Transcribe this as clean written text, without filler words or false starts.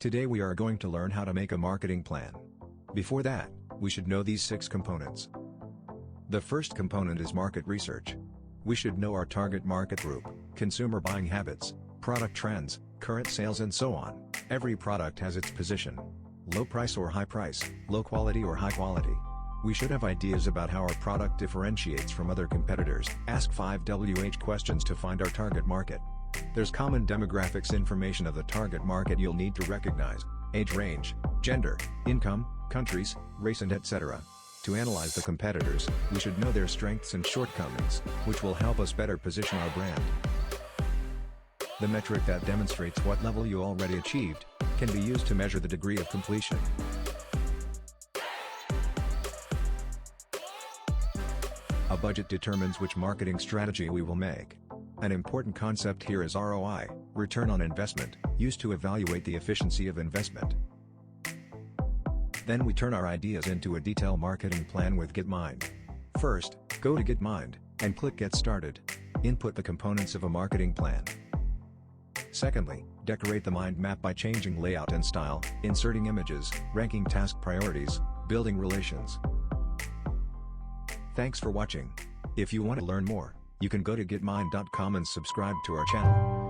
Today we are going to learn how to make a marketing plan. Before that, we should know these 6 components. The first component is market research. We should know our target market group, consumer buying habits, product trends, current sales and so on. Every product has its position. Low price or high price, low quality or high quality. We should have ideas about how our product differentiates from other competitors. Ask 5 WH questions to find our target market. There's common demographics information of the target market you'll need to recognize: age range, gender, income, countries, race and etc. To analyze the competitors, we should know their strengths and shortcomings, which will help us better position our brand. The metric that demonstrates what level you already achieved can be used to measure the degree of completion. A budget determines which marketing strategy we will make. An important concept here is ROI, return on investment, used to evaluate the efficiency of investment. Then we turn our ideas into a detailed marketing plan with GitMind. First, go to GitMind, and click Get Started. Input the components of a marketing plan. Secondly, decorate the mind map by changing layout and style, inserting images, ranking task priorities, building relations. Thanks for watching. If you want to learn more, you can go to gitmind.com and subscribe to our channel.